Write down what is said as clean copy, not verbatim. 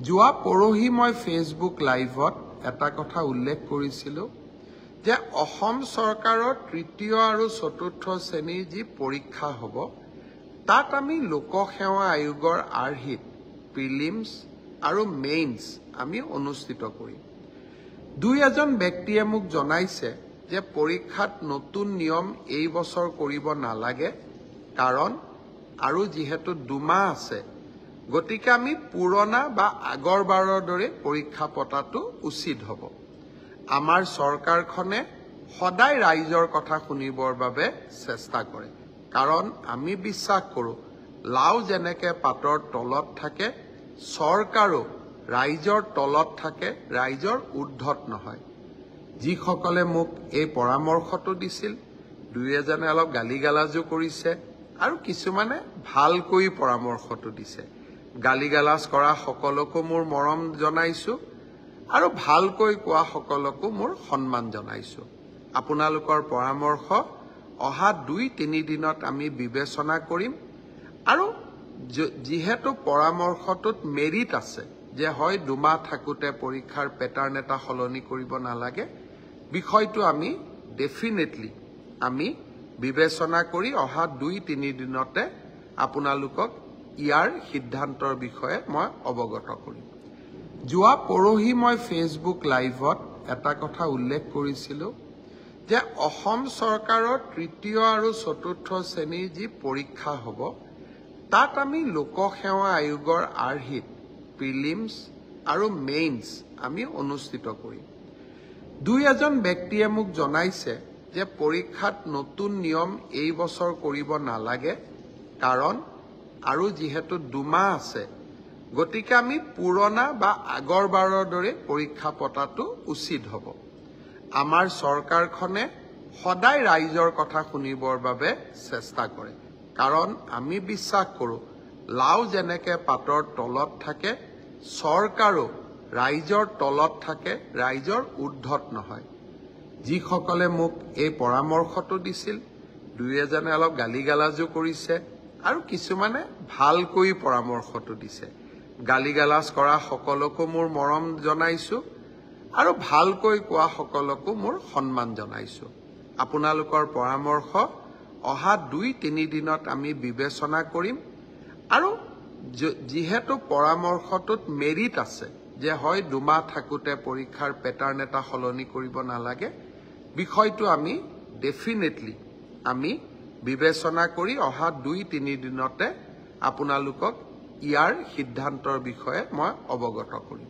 যোৱা পৰহি মই ফেচবুক লাইভত এটা কথা উল্লেখ কৰিছিলোঁ যে অসম চৰকাৰৰ তৃতীয় আৰু চতুৰ্থ শ্ৰেণীৰ যি পৰীক্ষা হ'ব তাত আমি লোকসেৱা আয়োগৰ আৰ্হিত প্ৰিলিমছ আৰু মেইনছ আমি অনুষ্ঠিত কৰিম। দুই এজন ব্যক্তিয়ে মোক জনাইছে যে পৰীক্ষাত নতুন নিয়ম এই বছৰ কৰিব নালাগে, কাৰণ আৰু যিহেতু 2 মাহ আছে গতিকে আমি পুৰণা বা আগৰ বাৰৰ দৰে পৰীক্ষা পতাটো উচিত হ'ব। আমাৰ চৰকাৰখনে সদায় ৰাইজৰ কথা শুনিবৰ বাবে চেষ্টা কৰে, কাৰণ আমি বিশ্বাস কৰোঁ লাও যেনেকৈ পাতৰ তলত থাকে চৰকাৰো ৰাইজৰ তলত থাকে, ৰাইজৰ ঊৰ্ধত নহয়। যিসকলে মোক এই পৰামৰ্শটো দিছিল দুই এজনে অলপ গালিগালাজো কৰিছে আৰু কিছুমানে ভালকৈ পৰামৰ্শটো দিছে। গালিগালাজ কৰা সকলকো মোৰ মৰম জনাইছোঁ আৰু ভালকৈ কোৱা সকলকো মোৰ সন্মান জনাইছোঁ। আপোনালোকৰ পৰামৰ্শ অহা 2-3 দিনত আমি বিবেচনা কৰিম আৰু যিহেতু পৰামৰ্শটোত মেৰিট আছে যে হয় 2 মাহ থাকোঁতে পৰীক্ষাৰ পেটাৰ্ণ এটা সলনি কৰিব নালাগে, বিষয়টো আমি ডেফিনেটলি আমি বিবেচনা কৰি অহা 2-3 দিনতে আপোনালোকক ইয়াৰ সিদ্ধান্তৰ বিষয়ে মই অৱগত কৰিম। যোৱা পৰহি মই ফেচবুক লাইভত এটা কথা উল্লেখ কৰিছিলোঁ যে অসম চৰকাৰৰ তৃতীয় আৰু চতুৰ্থ শ্ৰেণীৰ যি পৰীক্ষা হ'ব তাত আমি লোকসেৱা আয়োগৰ আৰ্হিত প্ৰিলিমছ আৰু মেইনছ আমি অনুষ্ঠিত কৰিম। দুই এজন ব্যক্তিয়ে মোক জনাইছে যে পৰীক্ষাত নতুন নিয়ম এই বছৰ কৰিব নালাগে, কাৰণ আৰু যিহেতু 2 মাহ আছে গতিকে আমি পুৰণা বা আগৰ বাৰৰ দৰে পৰীক্ষা পতাটো উচিত হ'ব। আমাৰ চৰকাৰখনে সদায় ৰাইজৰ কথা শুনিবৰ বাবে চেষ্টা কৰে, কাৰণ আমি বিশ্বাস কৰোঁ লাও যেনেকৈ পাতৰ তলত থাকে চৰকাৰো ৰাইজৰ তলত থাকে, ৰাইজৰ ঊৰ্ধত নহয়। যিসকলে মোক এই পৰামৰ্শটো দিছিল দুই এজনে অলপ গালিগালাজো কৰিছে আৰু কিছুমানে ভালকৈ পৰামৰ্শটো দিছে। গালিগালাজ কৰা সকলকো মোৰ মৰম জনাইছোঁ আৰু ভালকৈ কোৱা সকলকো মোৰ সন্মান জনাইছোঁ। আপোনালোকৰ পৰামৰ্শ অহা 2-3 দিনত আমি বিবেচনা কৰিম আৰু যিহেতু পৰামৰ্শটোত মেৰিট আছে যে হয় 2 মাহ থাকোঁতে পৰীক্ষাৰ পেটাৰ্ণ এটা সলনি কৰিব নালাগে, বিষয়টো আমি ডেফিনেটলি আমি বিবেচনা কৰি অহা 2-3 দিনতে আপোনালোকক ইয়াৰ সিদ্ধান্তৰ বিষয়ে মই অৱগত কৰিম।